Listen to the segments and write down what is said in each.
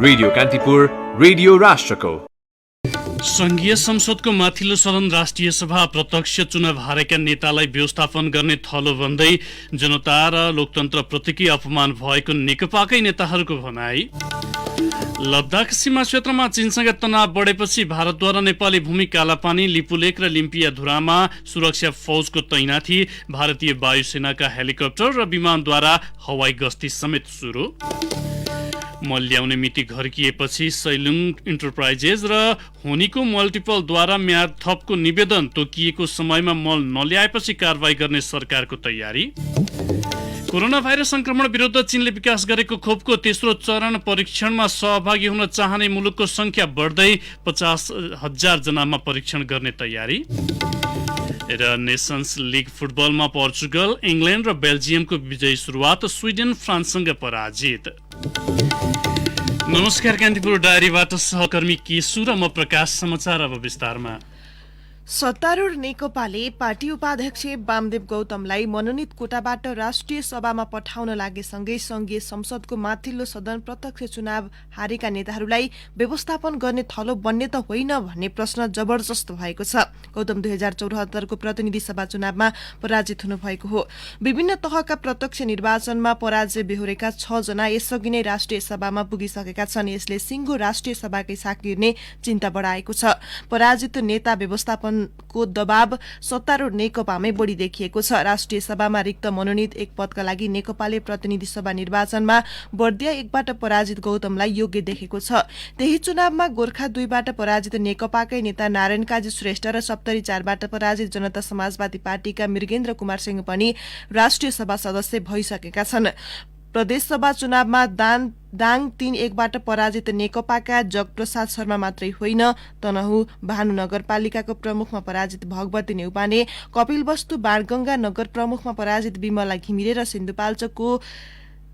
Radio Kantipur, radio राष्ट्रको। संघीय संसदको माथिल्लो सदन राष्ट्रिय सभा प्रत्यक्ष चुनाव हारेका नेतालाई व्यवस्थापन गर्ने थलो बन्दै जनता र लोकतन्त्र प्रतिकै अपमान भएको नेकपाकै नेताहरूको भनाई। लद्दाख सीमा क्षेत्रमा चीनसँग तनाव बढेपछि भारतद्वारा नेपाली भूमि कालापानी, लिपुलेक र लिम्पियाधुरामा सुरक्षा फौजको तैनाथी, भारतीय वायुसेनाका हेलिकप्टर र विमानद्वारा हवाई गस्ती समेत सुरु। मल ल्याउने मिति घर्किएपछि सैलुङ इन्टरप्राइजेज र होनीको मल्टिपलद्वारा म्याद थपको निवेदन, तोकिएको समयमा मल नल्याएपछि कारबाही गर्ने सरकारको तयारी। कोरोना भाइरस संक्रमण विरुद्ध चीनले विकास गरेको खोपको तेस्रो चरण परीक्षणमा सहभागी हुन चाहने मुलुकको संख्या बढ्दै 50,000 जनामा परीक्षण गर्ने तयारी। र नेसन्स लिग फुटबलमा पोर्चुगल, इङ्ल्यान्ड र बेल्जियमको विजयी सुरुवात, स्विडेन फ्रान्ससँग पराजित। नमस्कार, कान्तिपुर डायरीबाट सहकर्मी केशु र म प्रकाश। समाचार अब विस्तारमा। सत्तारूढ नेकपाले पार्टी उपाध्यक्ष वामदेव गौतमलाई मनोनित कोटाबाट राष्ट्रिय सभामा पठाउन लागेसँगै संघीय संसदको माथिल्लो सदन प्रत्यक्ष चुनाव हारेका नेताहरूलाई व्यवस्थापन गर्ने थलो बन्ने त होइन भन्ने प्रश्न जबरजस्त भएको छ। गौतम 2074 को प्रतिनिधि सभा चुनावमा पराजित हुनुभएको हो। विभिन्न तहका प्रत्यक्ष निर्वाचनमा पराजय बेहोरेका 6 जना यसअघि नै राष्ट्रिय सभामा पुगिसकेका छन्। यसले सिंगो राष्ट्रिय सभाकै साथ गिर्ने चिन्ता बढाएको छ। पराजित नेता व्यवस्थापन को दबाव सत्तारूढ नेकपामै बढी देखिएको छ। राष्ट्रिय सभामा रिक्त मनोनित एक पदका लागि नेकपाले प्रतिनिधि सभा निर्वाचनमा बर्दिया 1बाट पराजित गौतमलाई योग्य देखेको छ। त्यही चुनावमा गोर्खा 2बाट पराजित नेकपाकै नेता नारायण काजी श्रेष्ठ र सप्तरी 4बाट पराजित जनता समाजवादी पार्टीका मृगेन्द्र कुमार सिंह पनि राष्ट्रिय सभा सदस्य भइसकेका छन्। प्रदेशसभा चुनावमा दाङ 3-1बाट पराजित नेकपाका जगप्रसाद शर्मा मात्रै होइन, तनहु भानु नगरपालिकाको प्रमुखमा पराजित भगवती नेउपाने, कपिलवस्तु बाणगंगा नगर प्रमुखमा पराजित विमला घिमिरे र सिन्धुपाल्चोकको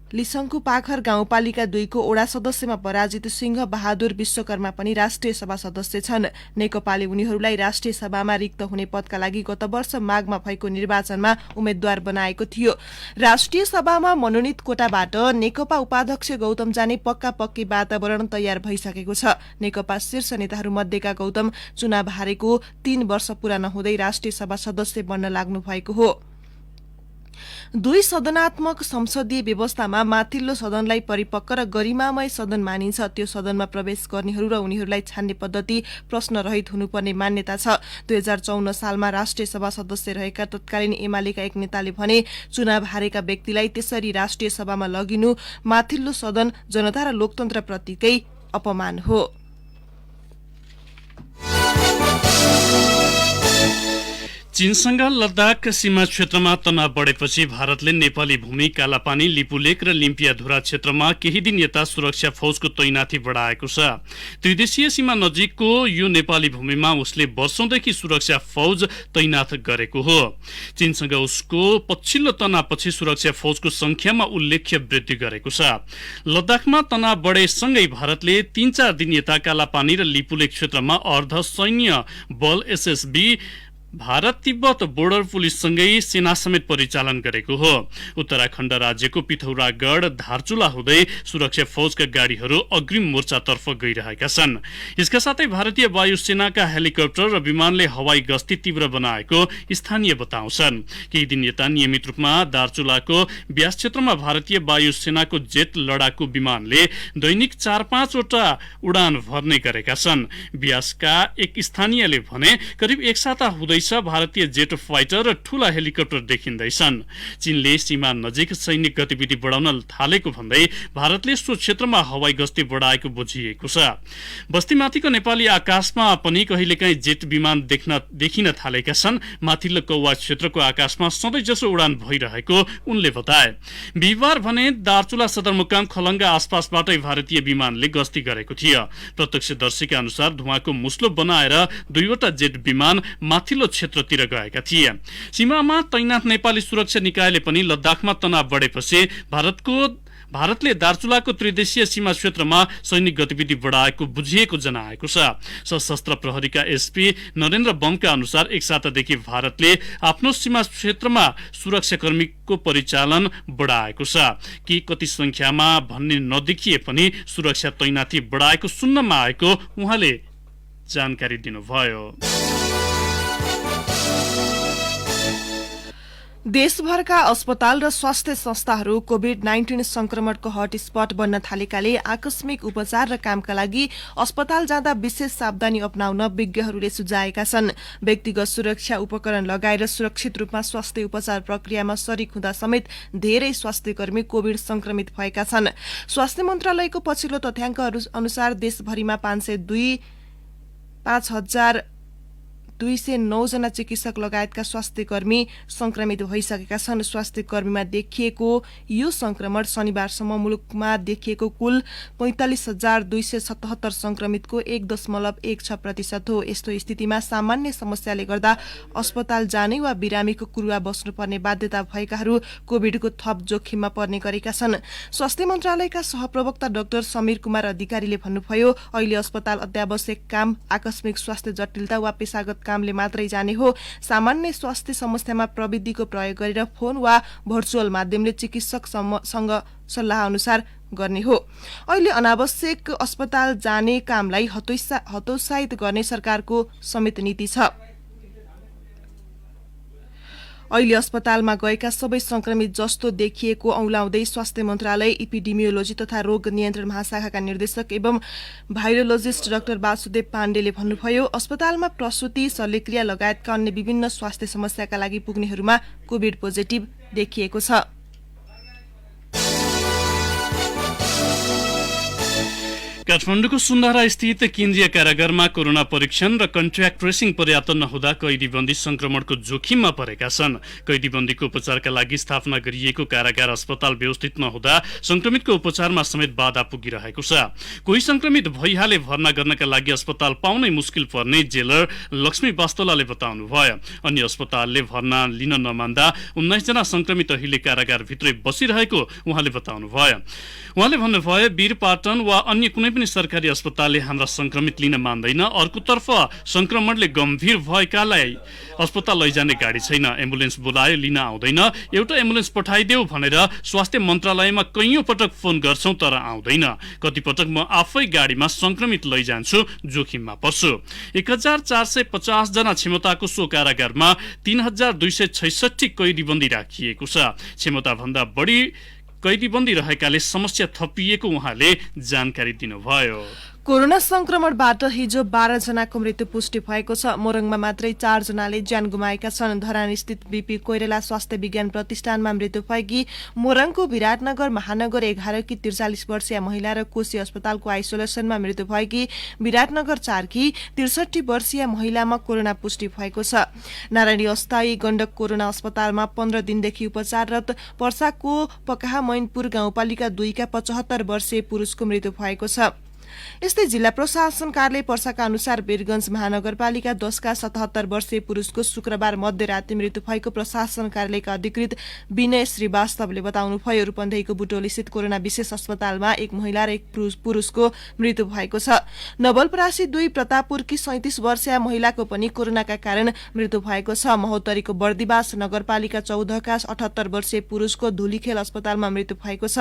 लिसङ्कु पाखर गाउँपालिका 2 को ओडा सदस्यमा पराजित सिंह बहादुर विश्वकर्मा पनि राष्ट्रिय सभा सदस्य छन्। नेकपाले उनीहरूलाई राष्ट्रिय सभामा रिक्त हुने पदका लागि गत वर्ष माघमा भएको निर्वाचनमा उम्मेद्वार बनाएको थियो। राष्ट्रिय सभामा मनोनित कोटाबाट नेकपा उपाध्यक्ष गौतम जाने पक्की वातावरण तयार भइसकेको छ। नेकपा शीर्ष नेताहरू मध्येका गौतम चुनाव हारेको 3 वर्ष पूरा नहुँदै राष्ट्रिय सभा सदस्य बन्न लाग्नु भएको हो। 2 सदनात्मक संसदीय व्यवस्थामा माथिल्लो सदनलाई परिपक्व र गरिमामय सदन मानिन्छ। त्यो सदनमा प्रवेश गर्नेहरू र उनीहरूलाई छान्ने पद्धति प्रश्नरहित हुनुपर्ने मान्यता छ। 2054 सालमा राष्ट्रिय सभा सदस्य रहेका तत्कालीन एमालेका एक नेताले भने, चुनाव हारेका व्यक्तिलाई त्यसरी राष्ट्रिय सभामा लगिनु माथिल्लो सदन जनता र लोकतन्त्रप्रतिकै अपमान हो। चीनसँग लद्दाख सीमा क्षेत्रमा तनाव बढेपछि भारतले नेपाली भूमि कालापानी, लिपुलेक र लिम्पियाधुरा क्षेत्रमा केही दिन यता सुरक्षा फौजको तैनाथी बढाएको छ। त्रिदेशीय सीमा नजिकको यो नेपाली भूमिमा उसले वर्षौंदेखि सुरक्षा फौज तैनाथ गरेको हो। चीनसँग उसको पछिल्लो तनावपछि सुरक्षा फौजको संख्यामा उल्लेख्य वृद्धि गरेको छ। लद्दाखमा तनाव बढेसँगै भारतले 3-4 दिन यता कालापानी र लिपुलेक क्षेत्रमा अर्ध सैन्य बल एसएसबी भारत तिब्बत बोर्डर पुलिससँगै सेना समेत परिचालन गरेको हो। उत्तराखण्ड राज्यको पिथौरागढ धारचुला हुँदै सुरक्षा फौजका गाडीहरू अग्रिम मोर्चातर्फ गइरहेका छन्। यसका साथै भारतीय वायुसेनाका हेलिकप्टर र विमानले हवाई गस्ती तीव्र बनाएको स्थानीय बताउँछन्। केही दिन यता नियमित रूपमा दार्चुलाको ब्यास क्षेत्रमा भारतीय वायुसेनाको जेट लडाकु विमानले दैनिक 4-5 वटा उडान भर्ने गरेका छन्। ब्यासका एक स्थानीयले भने करिब एक साता हुँदैछ भारतीय जेट फाइटर र ठूला हेलिकप्टर देखिँदैछन्। चीनले सीमा नजिक सैनिक गतिविधि बढाउन थालेको भन्दै भारतले सो क्षेत्रमा हवाई गस्ती बढाएको बुझिएको छ। बस्तीमाथिको नेपाली आकाशमा पनि कहिलेकाहीँ जेट विमान देखिन थालेका छन्। माथिल्लो कौवा क्षेत्रको आकाशमा सधैँ जसो उडान भइरहेको उनले बताए। बिहिबार भने दार्चुला सदरमुकाम खलङ्गा आसपासबाटै भारतीय विमानले गस्ती गरेको थियो। प्रत्यक्षदर्शीका अनुसार धुवाको मुस्लो बनाएर 2वटा जेट विमान माथिल्लो क्षेत्रतिर गएका थिए। सीमामा तैनाथ नेपाली सुरक्षा निकायले पनि लद्दाखमा तनाव बढेपछि भारतको भारतले दार्चुलाको त्रिदेशीय सीमा क्षेत्रमा सैनिक गतिविधि बढाएको बुझिएको जनाएको छ। सशस्त्र प्रहरीका एसपी नरेन्द्र बमका अनुसार एक सातादेखि भारतले आफ्नो सीमा क्षेत्रमा सुरक्षाकर्मीको परिचालन बढाएको छ। कि कति संख्यामा भन्ने नदेखिए पनि सुरक्षा तैनाथी बढाएको सुन्नमा आएको उहाँले जानकारी दिनुभयो। देशभरका अस्पताल र स्वास्थ्य संस्थाहरू कोभिड-19 संक्रमणको हटस्पट बन्न थालेकाले आकस्मिक उपचार र कामका लागि अस्पताल जाँदा विशेष सावधानी अपनाउन विज्ञहरूले सुझाएका छन्। व्यक्तिगत सुरक्षा उपकरण लगाएर सुरक्षित रूपमा स्वास्थ्य उपचार प्रक्रियामा सरिक हुँदा समेत धेरै स्वास्थ्यकर्मी कोभिड संक्रमित भएका छन्। स्वास्थ्य मन्त्रालयको पछिल्लो तथ्याङ्क अनुसार देशभरिमा 5,0209 जना चिकित्सक लगायतका स्वास्थ्यकर्मी संक्रमित भइसकेका छन्। स्वास्थ्यकर्मीमा देखिएको यो संक्रमण शनिबारसम्म मुलुकमा देखिएको कुल 45,277 संक्रमितको 1.16% हो। यस्तो स्थितिमा सामान्य समस्याले गर्दा अस्पताल जाने वा बिरामीको कुरुवा बस्नुपर्ने बाध्यता भएकाहरू कोभिडको थप जोखिममा पर्ने गरेका छन्। स्वास्थ्य मन्त्रालयका सहप्रवक्ता डाक्टर समीर कुमार अधिकारीले भन्नुभयो, अहिले अस्पताल अत्यावश्यक काम, आकस्मिक स्वास्थ्य जटिलता वा पेशागत कामले मात्रै जाने हो। सामान्य स्वास्थ्य समस्यामा प्रविधिको प्रयोग गरेर फोन वा भर्चुअल माध्यमले चिकित्सकसँग सल्लाह अनुसार गर्ने हो। अहिले अनावश्यक अस्पताल जाने कामलाई हतोत्साहित गर्ने सरकारको समेत नीति छ। अहिले अस्पतालमा गएका सबै संक्रमित जस्तो देखिएको औंलाउँदै स्वास्थ्य मन्त्रालय इपिडेमियोलोजी तथा रोग नियन्त्रण महाशाखाका निर्देशक एवं भाइरोलोजिस्ट डाक्टर वासुदेव पाण्डेले भन्नुभयो, अस्पतालमा प्रसूति, शल्यक्रिया लगायतका अन्य विभिन्न स्वास्थ्य समस्याका लागि पुग्नेहरूमा कोभिड पोजिटिभ देखिएको छ। काठमाडौँको सुन्धारा स्थित केन्द्रीय कारागारमा कोरोना परीक्षण र कन्ट्र्याक्ट ट्रेसिङ पर्याप्त नहुँदा कैदीबन्दी संक्रमणको जोखिममा परेका छन्। कैदीबन्दीको उपचारका लागि स्थापना गरिएको कारागार अस्पताल व्यवस्थित नहुँदा संक्रमितको उपचारमा समेत बाधा पुगिरहेको छ। कोही संक्रमित भइहाले भर्ना गर्नका लागि अस्पताल पाउनै मुस्किल पर्ने जेलर लक्ष्मी वास्तोलाले बताउनुभयो। अन्य अस्पतालले भर्ना लिन नमान्दा 19 जना संक्रमित अहिले कारागारभित्रै बसिरहेको उहाँले बताउनुभयो। उहाँले भन्नुभयो, वीरपाटन वा अन्य कुनै पनि सरकारी अस्पतालले हाम्रा संक्रमित लिन मान्दैन। अर्कोतर्फ संक्रमणले गम्भीर भएकालाई अस्पताल लैजाने गाडी छैन, एम्बुलेन्स बोलायो लिन आउँदैन। एउटा एम्बुलेन्स पठाइदेऊ भनेर स्वास्थ्य मन्त्रालयमा कैयौं पटक फोन गर्छौं तर आउँदैन। कतिपटक म आफै गाडीमा संक्रमित लैजान्छु, जोखिममा पर्छु। 1450 जना क्षमताको सो कारागारमा 3266 कैदीबन्दी राखिएको छ। क्षमता भन्दा बढी कैदीबन्दी रहेकाले समस्या थपिएको उहाँले जानकारी दिनुभयो। कोरोना संक्रमणबाट हिजो 12 जनाको मृत्यु पुष्टि भएको छ। मोरङमा मात्रै 4 जनाले ज्यान गुमाएका छन्। धरान स्थित बीपी कोइराला स्वास्थ्य विज्ञान प्रतिष्ठानमा मृत्यु भएकी मोरङको विराटनगर महानगर 11 की 43 वर्षीय महिला र कोशी अस्पतालको आइसोलेसनमा मृत्यु भएकी विराटनगर 4 की 63 वर्षीय महिलामा कोरोना पुष्टि भएको छ। नारायणी अस्थायी गण्डक कोरोना अस्पतालमा 15 दिनदेखि उपचाररत पर्साको पकाहा मैनपुर गाउँपालिका 2 का 75 वर्षीय पुरुषको मृत्यु भएको छ। यस्तै जिल्ला प्रशासन कार्यालय पर्साका अनुसार वीरगंज महानगरपालिका 10 का 77 वर्षीय पुरुषको शुक्रबार मध्यराति मृत्यु भएको प्रशासन कार्यालयका अधिकृत विनय श्रीवास्तवले बताउनुभयो। रूपन्देहीको बुटोल स्थित कोरोना विशेष अस्पतालमा एक महिला र एक पुरुषको मृत्यु भएको छ। नवलपरासी 2 प्रतापपुरकी 37 वर्षीय महिलाको पनि कोरोनाका कारण मृत्यु भएको छ। महोत्तरीको बर्दिवास नगरपालिका 14 का 78 वर्षीय पुरुषको धुलीखेल अस्पतालमा मृत्यु भएको छ।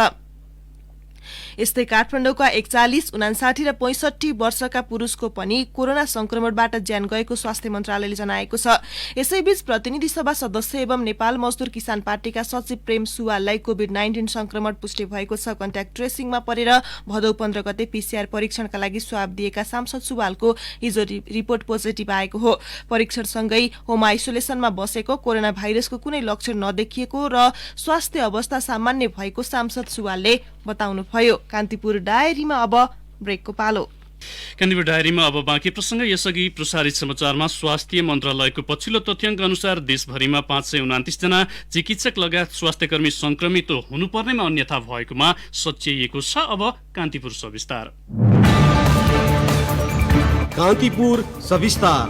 यस्तै काठमाडौँका 41, 59 र 65 वर्षका पुरुषको पनि कोरोना संक्रमणबाट ज्यान गएको स्वास्थ्य मन्त्रालयले जनाएको छ। यसैबीच प्रतिनिधि सभा सदस्य एवं नेपाल मजदुर किसान पार्टीका सचिव प्रेम सुवाललाई कोभिड-19 संक्रमण पुष्टि भएको छ। कन्ट्याक्ट ट्रेसिङमा परेर भदौ 15 गते पीसीआर परीक्षणका लागि स्वाब दिएका सांसद सुवालको हिजो रिपोर्ट पोजिटिभ आएको हो। परीक्षणसँगै होम आइसोलेसनमा बसेको, कोरोना भाइरसको कुनै लक्षण नदेखिएको र स्वास्थ्य अवस्था सामान्य भएको सांसद सुवालले बताउनुभयो। कान्तिपुर डायरीमा अब ब्रेकको पालो। कान्तिपुर डायरीमा अब बाँकी प्रसंग। यसअघि प्रसारित समाचारमा स्वास्थ्य मन्त्रालयको पछिल्लो तथ्याङ्क अनुसार देशभरिमा 529 जना चिकित्सक लगायत स्वास्थ्यकर्मी संक्रमित हुनुपर्नेमा अन्यथा भएकोमा सच्याइएको छ। अब कान्तिपुर सविस्तार। कान्तिपुर सविस्तार।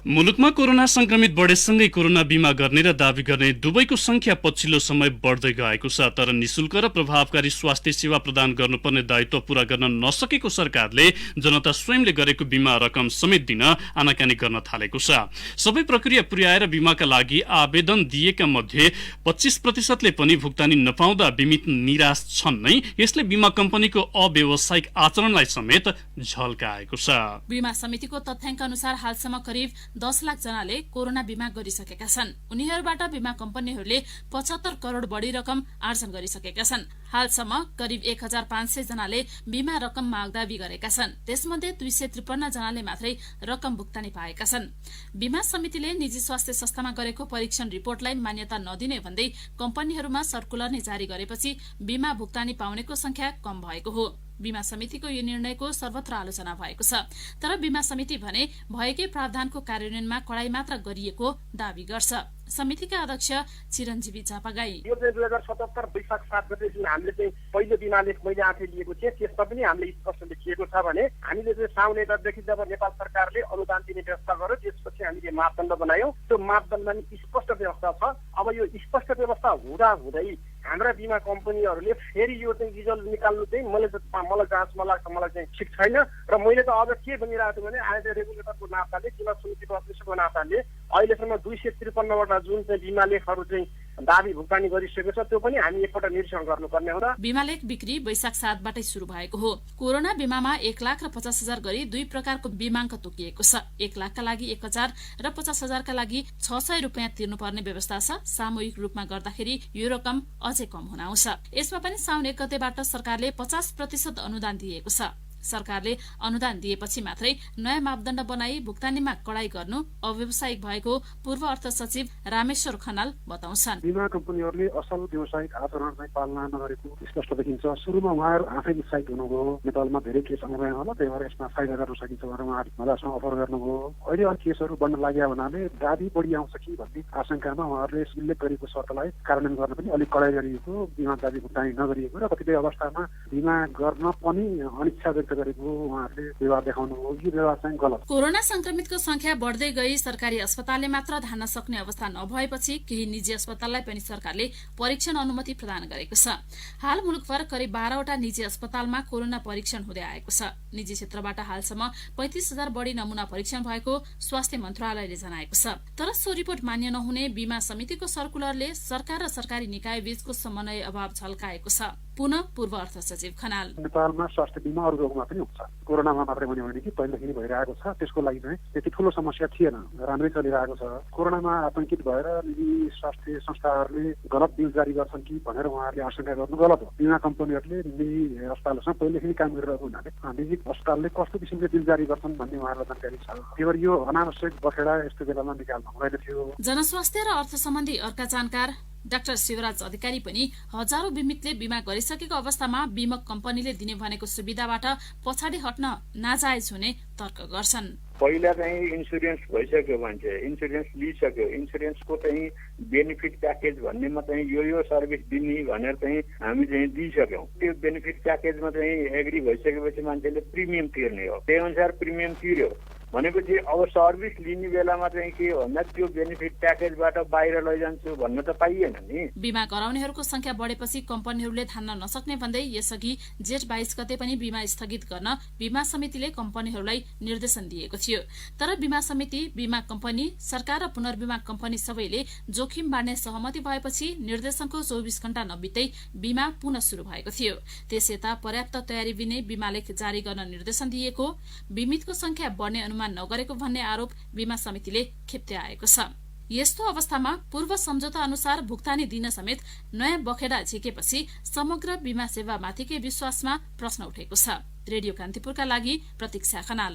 मुलुकमा कोरोना संक्रमित बढेसँगै कोरोना बिमा गर्ने र दावी गर्ने दुवैको संख्या पछिल्लो समय बढ्दै गएको छ। तर निशुल्क र प्रभावकारी स्वास्थ्य सेवा प्रदान गर्नुपर्ने दायित्व पूरा गर्न नसकेको सरकारले जनता स्वयंले गरेको बिमा रकम समेत दिन आनाकानी गर्न थालेको छ। सबै प्रक्रिया पुर्याएर बिमाका लागि आवेदन दिएका मध्ये 25%ले पनि भुक्तानी नपाउँदा बिमित निराश छन् नै। यसले बिमा कम्पनीको अव्यावसायिक आचरणलाई समेत झल्काएको छ। बिमा समितिको तथ्याङ्क अनुसार हालसम्म करिब 10 लाख जनाले कोरोना बिमा गरिसकेका छन्। उनीहरूबाट बिमा कम्पनीहरूले 75 करोड बढी रकम आर्जन गरिसकेका छन्। हालसम्म करिब 1500 जनाले बिमा रकम माग दावी गरेका छन्। त्यसमध्ये 253 जनाले मात्रै रकम भुक्तानी पाएका छन्। बिमा समितिले निजी स्वास्थ्य संस्थामा गरेको परीक्षण रिपोर्टलाई मान्यता नदिने भन्दै कम्पनीहरूमा सर्कुलर नै जारी गरेपछि बिमा भुक्तानी पाउनेको संख्या कम भएको हो। बिमा समितिको यो निर्णयको सर्वत्र आलोचना भएको छ। तर बिमा समिति भने भएकै प्रावधानको कार्यान्वयनमा कडाई मात्र गरिएको दावी गर्छ। समितिका अध्यक्ष चिरञ्जीवी चापागाई यो चाहिँ 2077 वैशाख 7 गते जुन हामीले चाहिँ पहिलो बिमा लेख मैले आफै लिएको थिएँ त्यसमा पनि हामीले स्पष्ट लेखिएको छ भने हामीले चाहिँ साउन 1 गतेदेखि जब नेपाल सरकारले अनुदान दिने व्यवस्था गर्यो त्यसपछि हामीले मापदण्ड बनायौँ। त्यो मापदण्डमा स्पष्ट व्यवस्था छ। अब यो स्पष्ट व्यवस्था हुँदा हुँदै हाम्रा बिमा कम्पनीहरूले फेरि यो चाहिँ रिजल्ट निकाल्नु चाहिँ मलाई जाँचमा लाग्छ, मलाई चाहिँ ठिक छैन। र मैले त अब के भनिरहेको छु भने आज रेगुलेटरको नाताले बिमा समितिको अध्यक्षको नाताले अहिलेसम्म 253 जुन चाहिँ बिमा लेखहरू चाहिँ दावी भुक्तानी गरिसकेको छ त्यो पनि हामी एकपल्ट निरीक्षण गर्नुपर्ने हो। बिमा लेख बिक्री वैशाख 7 बाटै शुरू भएको हो। कोरोना बिमामा 1,50,000 गरी दुई प्रकारको बिमाङ्क तोकिएको छ। 1 लाखका लागि 1,000 र 50,000 का लागि 600 रुपियाँ तिर्नुपर्ने व्यवस्था छ। सामूहिक रूपमा गर्दाखेरि यो रकम अझै कम हुन आउँछ। यसमा पनि साउन 1 गतेबाट सरकारले 50% अनुदान दिएको छ। सरकारले अनुदान दिएपछि मात्रै नयाँ मापदण्ड बनाई भुक्तानीमा कडाई गर्नु अव्यावसायिक भएको पूर्व अर्थ सचिव रामेश्वर खनाल बताउँछन्। बिमा कम्पनीहरूले असल व्यावसायिक आचरण चाहिँ पालना नगरेको स्पष्ट देखिन्छ। सुरुमा उहाँहरू आफै उत्साहित हुनुभयो, नेपालमा धेरै केस आउँदैन होला त्यही भएर यसमा फाइदा गर्न सकिन्छ भनेर उहाँहरू मजासँग अफर गर्नुभयो। अहिले अरू केसहरू बढ्न लाग्यो भन्नाले दाबी बढी आउँछ कि भन्ने आशंकामा उहाँहरूले उल्लेख गरेको शर्तलाई कार्यान्वयन गर्न पनि अलिक कडाई गरिएको, बिमा दाबी भुक्तानी नगरिएको र कतिपय अवस्थामा बिमा गर्न पनि अनिच्छा व्यक्त गरेको उहाँहरूले व्यवहार देखाउनु हो। यो व्यवहार चाहिँ गलत। कोरोना संक्रमितको संख्या बढ्दै गई सरकारी अस्पतालले मात्र धान्न सक्ने अवस्था नभएपछि केही निजी अस्पताललाई पनि सरकारले परीक्षण अनुमति प्रदान गरेको छ। हाल मुलुकभर करिब 12वटा निजी अस्पतालमा कोरोना परीक्षण हुँदै आएको छ। निजी क्षेत्रबाट हालसम्म 35,000 बढी नमूना परीक्षण भएको स्वास्थ्य मन्त्रालयले जनाएको छ। तर सो रिपोर्ट मान्य नहुने बिमा समितिको सर्कुलरले सरकार र सरकारी निकाय बीचको समन्वय अभाव झल्काएको छ। पुनः पूर्व अर्थ सचिव खनाल नेपालमा स्वास्थ्य बिमा अरू रोगमा पनि हुन्छ। कोरोनामा मात्रै भन्यो भने कि पहिलेदेखि भइरहेको छ, त्यसको लागि चाहिँ त्यति ठुलो समस्या थिएन, राम्रै चलिरहेको छ। कोरोनामा आतंकित भएर निजी स्वास्थ्य संस्थाहरूले गलत बिल जारी गर्छन् कि भनेर उहाँहरूले आशंका गर्नु गलत हो। बिमा कम्पनीहरूले निजी अस्पतालसँग पहिलेदेखि काम गरिरहेको हुनाले निजी अस्पतालले कस्तो किसिमले बिल जारी गर्छन् भन्ने उहाँहरूलाई जानकारी छ। त्यही भएर यो अनावश्यक बखेडा यस्तो बेलामा निकाल्नु हुँदैन थियो। जनस्वास्थ्य र अर्थ सम्बन्धी अर्का जानकार डाक्टर शिवराज अधिकारी पनि हजारौं बिमितले बिमा गरिसकेको अवस्थामा बीमक कम्पनीले दिने भनेको सुविधाबाट पछाडि हट्न नाजायज हुने तर्क गर्छन्। पहिला चाहिँ इन्सुरेन्स भइसक्यो मान्छे, इन्सुरेन्स लिइसक्यो, इन्सुरेन्सको चाहिँ बेनिफिट प्याकेज भन्नेमा चाहिँ यो सर्भिस दिने भनेर चाहिँ हामी चाहिँ दिइसक्यौँ। त्यो बेनिफिट प्याकेजमा चाहिँ एग्री भइसकेपछि मान्छेले प्रिमियम तिर्ने हो। त्यही अनुसार प्रिमियम तिर्यो भनेपछि अब सर्भिस लिने बेलामा चाहिँ के भन्दा त्यो बेनिफिट प्याकेजबाट बाहिर लैजान्छु भन्न त पाइएन नि। बिमा गराउनेहरूको संख्या बढेपछि कम्पनीहरूले धान्न नसक्ने भन्दै यसअघि जेठ 22 गते पनि बिमा स्थगित गर्न बिमा समितिले कम्पनीहरूलाई निर्देशन दिएको थियो। तर बिमा समिति, बिमा कम्पनी, सरकार र पुनर्बिमा कम्पनी सबैले जोखिम बाँड्ने सहमति भएपछि निर्देशनको 24 घण्टा नबित्दै बिमा पुनः शुरू भएको थियो। त्यसयता पर्याप्त तयारी बिनै बिमा लेख जारी गर्न निर्देशन दिएको, बिमितको संख्या बढ्ने अनुमान नगरेको भन्ने आरोप बिमा समितिले खेप्दै आएको छ। यस्तो अवस्थामा पूर्व सम्झौता अनुसार भुक्तानी दिन समेत नयाँ बखेडा झिकेपछि समग्र बिमा सेवामाथिकै विश्वासमा प्रश्न उठेको छ। रेडियो कान्तिपुरका लागि प्रतीक्षा खनाल।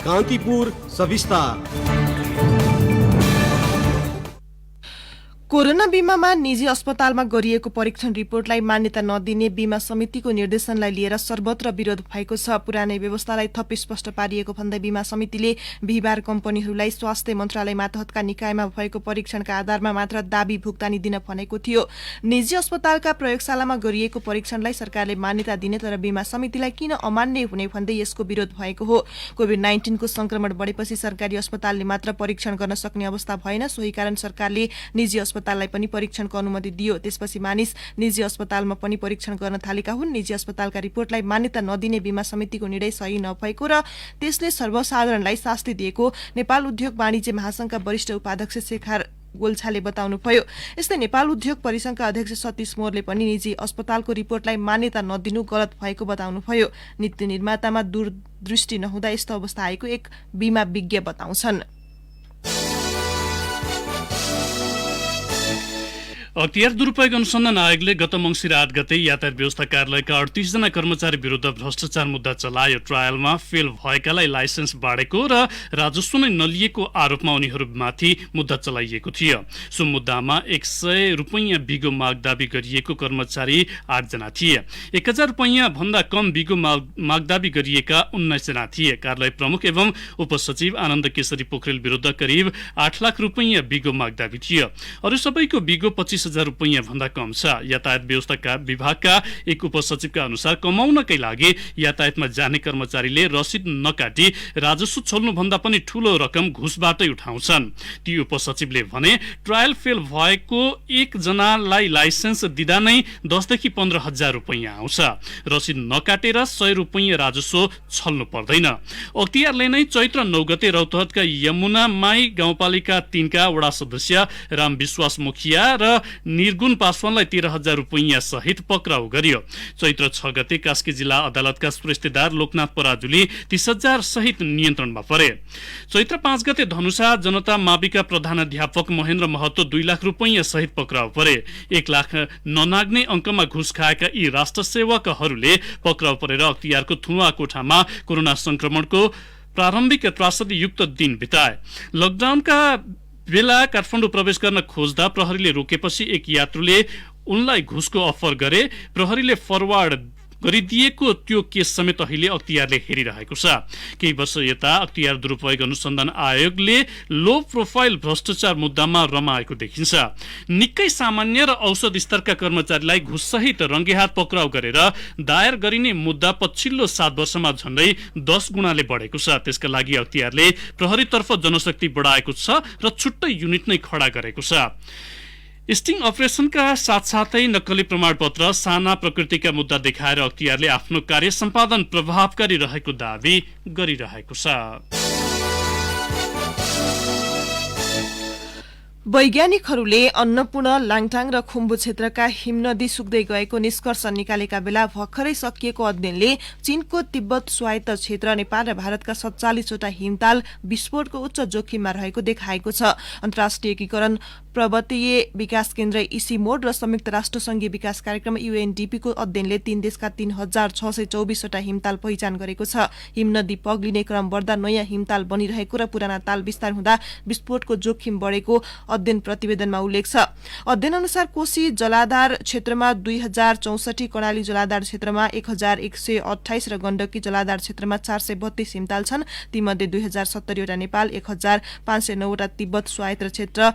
कान्तिपुर सविस्तार। कोरोना बीमामा निजी अस्पतालमा गरिएको परीक्षण रिपोर्टलाई मान्यता नदिने बीमा समितिको निर्देशनलाई लिएर सर्वत्र विरोध भएको छ। पुरानै व्यवस्थालाई थप स्पष्ट पारिएको भन्दै बीमा समितिले बिहिबार कम्पनीहरूलाई स्वास्थ्य मन्त्रालय मातहतका निकायमा भएको परीक्षणका आधारमा मात्र दाबी भुक्तानी दिन भनेको थियो। निजी अस्पतालका प्रयोगशालामा गरिएको परीक्षणलाई सरकारले मान्यता दिने तर बीमा समितिलाई किन अमान्य हुने भन्दै यसको विरोध भएको हो। कोभिड-19 को संक्रमण बढेपछि सरकारी अस्पतालले मात्र परीक्षण गर्न सक्ने अवस्था भएन, सोही कारण सरकारले निजी अस्पताललाई पनि परीक्षणको अनुमति दियो। त्यसपछि मानिस निजी अस्पतालमा पनि परीक्षण गर्न थालेका हुन्। निजी अस्पतालका रिपोर्टलाई मान्यता नदिने बीमा समितिको निर्णय सही नभएको र त्यसले सर्वसाधारणलाई शास्ति दिएको नेपाल उद्योग वाणिज्य महासंघका वरिष्ठ उपाध्यक्ष शेखर गोल्छाले बताउनुभयो। यस्तै नेपाल उद्योग परिसंघका अध्यक्ष सतीश मोरले पनि निजी अस्पतालको रिपोर्टलाई मान्यता नदिनु गलत भएको बताउनुभयो। नीति निर्मातामा दूरदृष्टि नहुँदा यस्तो अवस्था आएको एक बीमा विज्ञ बताउँछन्। अख्तियार दुरूपयोग अनुसन्धान आयोगले गत मङ्सिर 8 गते यातायात व्यवस्था कार्यालयका 38 जना कर्मचारी विरुद्ध भ्रष्टाचार मुद्दा चलायो। ट्रायलमा फेल भएकालाई लाइसेन्स बाँडेको र राजस्व नै नलिएको आरोपमा उनीहरूमाथि मुद्दा चलाइएको थियो। सो मुद्दामा 100 रुपैयाँ बिगो माग दाबी गरिएको कर्मचारी 8 जना थिए। 1000 रुपैयाँ भन्दा कम बिगो माग दाबी गरिएका 19 जना थिए। कार्यालय प्रमुख एवं उपसचिव आनन्द केशरी पोखरेल विरुद्ध करिब 8 लाख रुपैयाँ बिगो माग दाबी थियो। अरू सबैको बिगो 25,000 रुपैयाँ भन्दा कम छ। यातायात व्यवस्था विभागका एक उपसचिवका अनुसार कमाउनकै लागि यातायातमा जाने कर्मचारीले रसिद नकाटी राजस्व छोल्नु भन्दा पनि ठूलो रकम घुसबाटै उठाउँछन्। ती उपसचिवले भने ट्रायल फेल भएको एक जनालाई लाइसेन्स दिँदा नै 10 देखि 15,000 रुपैयाँ आउँछ। रसिद नकाटेर 100 रुपैयाँ राजस्व छल्नु पर्दैन। अख्तियारले नै चैत्र 9 गते रौतहटका यमुना माई गाउँपालिका 3 का वडा सदस्य राम विश्वास मुखिया र निर्गुण पासवानलाई 13,000 रुपैयाँ सहित पक्राउ गर्यो। चैत्र 6 गते कास्की जिल्ला अदालतका श्रेष्ठदार लोकनाथ पराजुली 30,000 सहित नियन्त्रणमा परे। चैत्र 5 गते धनुषा जनता माविका प्रधानाध्यापक महेन्द्र महतो 2 लाख रुपैयाँ सहित पक्राउ परे। 1 लाख ननाग्ने अंकमा घुस खाएका यी राष्ट्र सेवकहरूले पक्राउ परेर अख्तियारको थुवा कोठामा कोरोना संक्रमणको प्रारम्भिक त्रासदी युक्त दिन बिताए। लकडाउनका बेला काठमाडौँ प्रवेश गर्न खोज्दा प्रहरीले रोकेपछि एक यात्रुले उनलाई घुसको अफर गरे। प्रहरीले फरवार्ड गरिदिएको त्यो केस समेत अहिले अख्तियारले हेरिरहेको छ। केही वर्ष यता अख्तियार दुरूपयोग अनुसन्धान आयोगले लो प्रोफाइल भ्रष्टाचार मुद्दामा रमाएको देखिन्छ। निकै सामान्य र औसत स्तरका कर्मचारीलाई घुससहित रंगेहात पक्राउ गरेर दायर गरिने मुद्दा पछिल्लो 7 वर्षमा झण्डै 10 गुणाले बढेको छ। त्यसका लागि अख्तियारले प्रहरीतर्फ जनशक्ति बढाएको छ र छुट्टै युनिट नै खडा गरेको छ। स्टिङ अपरेसनका साथसाथै नक्कली प्रमाणपत्र साना प्रकृतिका मुद्दा देखाएर अख्तियारले आफ्नो कार्य सम्पादन प्रभावकारी रहेको दावी गरिरहेको छ। वैज्ञानिकहरूले अन्नपूर्ण, लाङटाङ र खुम्बु क्षेत्रका हिमनदी सुक्दै गएको निष्कर्ष निकालेका बेला भर्खरै सकिएको अध्ययनले चीनको तिब्बत स्वायत्त क्षेत्र, नेपाल र भारतका 47 वटा हिमताल विस्फोटको उच्च जोखिममा रहेको देखाएको छ। अन्तर्राष्ट्रिय एकीकरण पर्वतीय विकास केन्द्र इसिमोड र संयुक्त राष्ट्र संघीय विकास कार्यक्रम UNDP को अध्ययनले 3 देशका 3,624 वटा हिमताल पहिचान गरेको छ। हिमनदी पग्लिने क्रम बढ्दा नयाँ हिमताल बनिरहेको र पुराना ताल विस्तार हुँदा विस्फोटको जोखिम बढेको अध्ययन प्रतिवेदनमा उल्लेख छ। अध्ययन अनुसार कोशी जलाधार क्षेत्रमा 2064, कर्णाली जलाधार क्षेत्रमा 1128 र गण्डकी जलाधार क्षेत्रमा 432 हिमताल छन्। तीमध्ये 2070 वटा नेपाल, 1509 वटा तिब्बत स्वायत्त क्षेत्र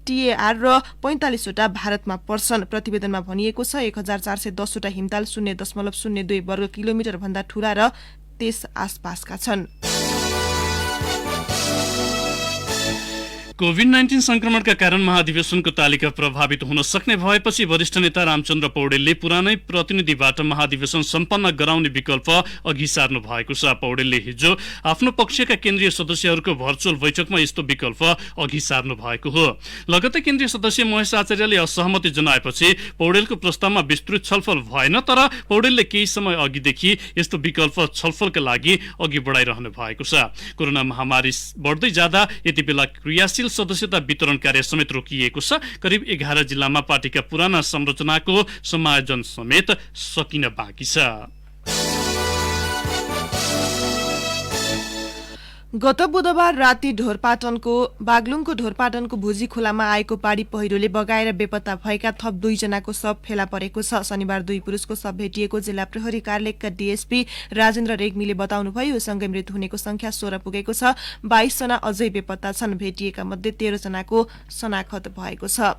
TAR र 45 वटा भारतमा पर्छन्। प्रतिवेदनमा भनिएको छ 1410 वटा हिमताल 0.02 वर्ग किलोमिटर भन्दा ठूला र त्यस आसपासका छन्। कोभिड-19 संक्रमणका कारण महाधिवेशनको तालिका प्रभावित हुन सक्ने भएपछि वरिष्ठ नेता रामचन्द्र पौडेलले पुरानै प्रतिनिधिबाट महाधिवेशन सम्पन्न गराउने विकल्प अघि सार्नु भएको छ। पौडेलले हिजो आफ्नो पक्षका केन्द्रीय सदस्यहरूको भर्चुअल बैठकमा यस्तो विकल्प अघि सार्नु भएको हो। लगतै केन्द्रीय सदस्य महेश आचार्यले असहमति जनाएपछि पौडेलको प्रस्तावमा विस्तृत छलफल भएन, तर पौडेलले केही समय अघिदेखि यस्तो विकल्प छलफलका लागि अघि बढाइरहनु भएको छ। कोरोना महामारी बढ्दै जाँदा यति बेला क्रियाशील सदस्यता वितरण कार्य समेत रोकिएको छ। करिब 11 जिल्लामा पार्टीका पुराना संरचनाको समायोजन समेत सकिन बाँकी छ। गत बुधबार राति बागलुङको ढोरपाटनको भुजी खोलामा आएको बाढी पहिरोले बगाएर बेपत्ता भएका थप 2 जनाको शव फेला परेको छ। शनिबार 2 पुरुषको शव भेटिएको जिल्ला प्रहरी कार्यालयका डीएसपी राजेन्द्र रेग्मीले बताउनुभयो। सँगै मृत्यु हुनेको संख्या 16 पुगेको छ। 22 जना अझै बेपत्ता छन्। भेटिएका मध्ये 13 जनाको शनाखत भएको छ।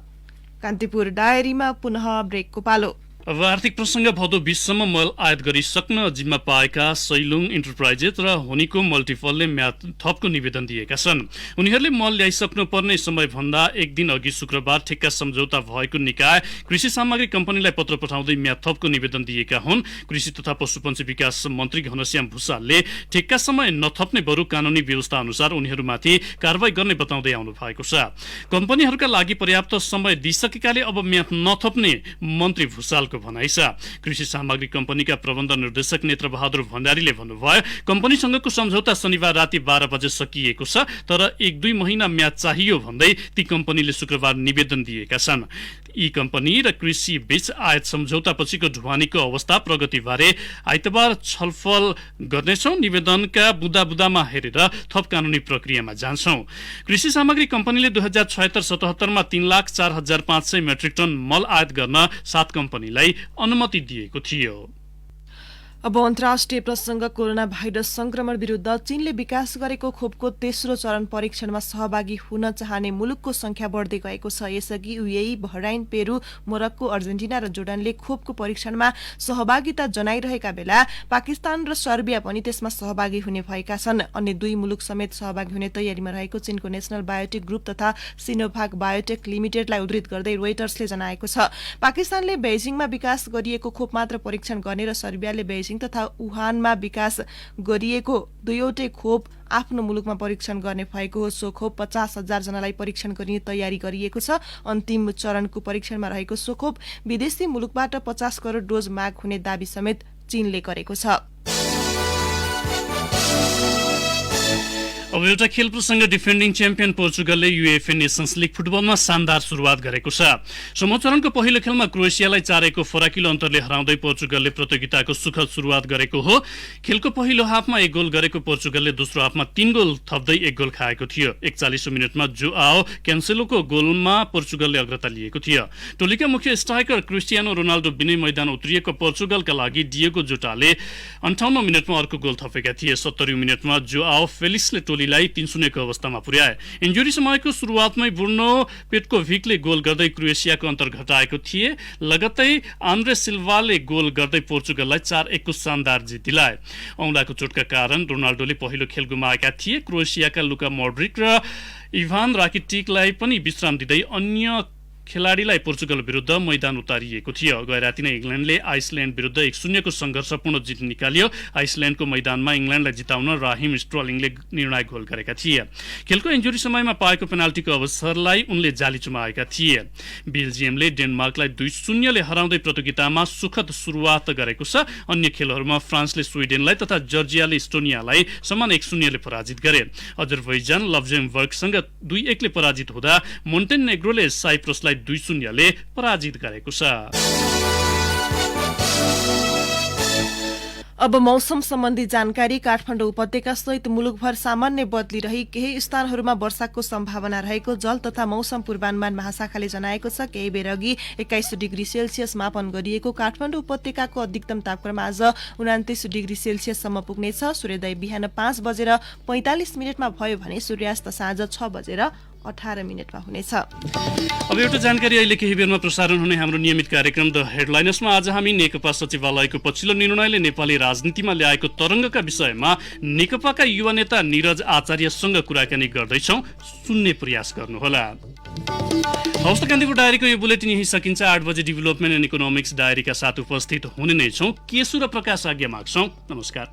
कान्तिपुर डायरीमा पुनः ब्रेकको पालो। अब आर्थिक प्रसंग भदौ 20 सम्म मल आयात गरिसक्न जिम्मा पाएका सैलुङ इन्टरप्राइजेस र होनीको मल्टिपलले म्याद थपको निवेदन दिएका छन्। उनीहरूले मल ल्याइसक्नु पर्ने समयभन्दा एक दिन अघि शुक्रबार ठेक्का सम्झौता भएको निकाय कृषि सामग्री कम्पनीलाई पत्र पठाउँदै म्याद थपको निवेदन दिएका हुन्। कृषि तथा पशुपन्छी विकास मन्त्री घनश्याम भुसालले ठेक्का समय नथप्ने बरु कानूनी व्यवस्था अनुसार उनीहरूमाथि कारबाही गर्ने बताउँदै आउनु भएको छ। कम्पनीहरूका लागि पर्याप्त समय दिइसकेकाले अब म्याद नथप्ने मन्त्री भुसालको भनाइ छ। कृषि सामग्री कम्पनीका प्रबन्ध निर्देशक नेत्र बहादुर भण्डारीले भन्नुभयो, कम्पनीसँगको सम्झौता शनिबार राति 12 बजे सकिएको छ, तर 1-2 महिना म्याद चाहियो भन्दै ती कम्पनीले शुक्रबार निवेदन दिएका छन्। यी कम्पनी र कृषि बीच आयात सम्झौता पछिको ढुवानीको अवस्था प्रगतिबारे आइतबार छलफल गर्नेछौं। निवेदनका बुदामा हेरेर थप कानूनी प्रक्रियामा जान्छौं। कृषि सामग्री कम्पनीले 2076-77 मा 3,04,500 मेट्रिक टन मल आयात गर्न 7 कम्पनीलाई अनुमति दिएको थियो। अब अन्तर्राष्ट्रिय प्रसंग। कोरोना भाइरस संक्रमण विरुद्ध चीनले विकास गरेको खोपको तेस्रो चरण परीक्षणमा सहभागी हुन चाहने मुलुकको संख्या बढ्दै गएको छ। यसअघि UAE, Bahrain, Peru, Morocco, Argentina र जोर्डनले खोपको परीक्षणमा सहभागिता जनाइरहेका बेला पाकिस्तान र सर्बिया पनि त्यसमा सहभागी हुने भएका छन्। अन्य 2 मुलुक समेत सहभागी हुने तयारीमा रहेको चीनको नेशनल बायोटेक ग्रुप तथा सिनोभाग बायोटेक लिमिटेडलाई उद्धृत गर्दै रोइटर्सले जनाएको छ। पाकिस्तानले बेजिङमा विकास गरिएको खोप मात्र परीक्षण गर्ने र सर्बियाले बेजिङ तथा वुहानमा विकास गरिएको 2वटै खोप आफ्नो मुलुकमा परीक्षण गर्ने भएको हो। सो खोप 50,000 जनालाई परीक्षण गरिने तयारी गरिएको छ। अन्तिम चरणको परीक्षणमा रहेको सो खोप विदेशी मुलुकबाट 50 करोड डोज माग हुने दावी समेत चीनले गरेको छ। अब एउटा खेल प्रसंग। डिफेन्डिङ च्याम्पियन पोर्चुगलले युएफए नेसन्स लीग फुटबलमा शानदार सुरुवात गरेको छ। समूह चरणको पहिलो खेलमा क्रोएसियालाई 4-1 को फराकिलो अन्तरले हराउँदै पोर्चुगलले प्रतियोगिताको सुखद सुरुवात गरेको हो। खेलको पहिलो हाफमा 1 गोल गरेको पोर्चुगलले दोस्रो हाफमा 3 गोल थप्दै 1 गोल खाएको थियो। 41औं मिनेटमा जोआओ क्यान्सेलोको गोलमा पोर्चुगलले अग्रता लिएको थियो। टोलीका मुख्य स्ट्राइकर क्रिस्टियानो रोनाल्डो बिनै मैदान उत्रिएको पोर्चुगलका लागि डिएगो जोटाले 58औं मिनेटमा अर्को गोल थपेका थिए। 70औं मिनेटमा जोआओ फेलिक्सले टोलीलाई 3-0 को अवस्थामा पुर्याए। इन्जुरी समयको सुरुवातमै ब्रुनो पेट्कोभिकले गोल गर्दै क्रोएसियाको अन्तर घटाएको थिए। लगत्तै आन्द्रे सिल्वाले गोल गर्दै पोर्चुगललाई 4-1 को शानदार जित दिलाए। औंलाको चोटका कारण रोनाल्डोले पहिलो खेल गुमाएका थिए। क्रोएसियाका लुका मोड्रिक र इभान राकिटिकलाई पनि विश्राम दिँदै अन्य खेलाडीलाई पोर्चुगल विरुद्ध मैदान उतारिएको थियो। गए राति नै इंग्ल्यान्डले आइसल्यान्ड विरुद्ध 1-0 को संघर्षपूर्ण जित निकाल्यो। आइसल्यान्डको मैदानमा इंग्ल्यान्डलाई जिताउन राहिम स्टर्लिङले निर्णायक गोल गरेका थिए। खेलको इन्जुरी समयमा पाएको पेनाल्टीको अवसरलाई उनले जाली चुमाएका थिए। बेल्जियमले डेनमार्कलाई 2-0 ले हराउँदै प्रतियोगितामा सुखद सुरुवात गरेको छ। अन्य खेलहरूमा फ्रान्सले स्विडेनलाई तथा जर्जियाले इस्टोनियालाई समान 1-0 ले पराजित गरे। अजरबैजान लक्जमबर्गसँग 2-1 ले पराजित हुँदा मोन्टेनेग्रोले साइप्रसलाई 2-0 ले पराजित गरेको छ। अब मौसम सम्बन्धी जानकारी। काठमाडौँ उपत्यका सहित मुलुकभर सामान्य बदली रही केही स्थानहरूमा वर्षाको सम्भावना रहेको जल तथा मौसम पूर्वानुमान महाशाखाले जनाएको छ। केही बेर अघि 21 डिग्री सेल्सियस मापन गरिएको काठमाडौँ उपत्यकाको अधिकतम तापक्रम आज 29 डिग्री सेल्सियससम्म पुग्नेछ। सूर्योदय बिहान 5 बजेर 45 मिनटमा भयो भने सूर्यास्त साँझ 6 बजेर 18 मिनटमा हुनेछ। अब एउटा जानकारी। अहिले केही बेरमा प्रसारण हुने हाम्रो नियमित कार्यक्रम द हेडलाइनर्समा आज हामी नेकपा सचिवालयको पछिल्लो निर्णयले नेपाली राजनीतिमा ल्याएको तरङ्गका विषयमा नेकपाका युवा नेता निरज आचार्यसँग कुराकानी गर्दैछौँ। सुन्ने प्रयास गर्नुहोला। हवस् त कान्तिपुर डायरीको यो बुलेटिन यही सकिन्छ। 8 बजे डेभलपमेन्ट एन्ड इकोनोमिक्स डायरीका साथ उपस्थित हुने नै छौँ। केशु र प्रकाश आज्ञा माग्छौँ। नमस्कार।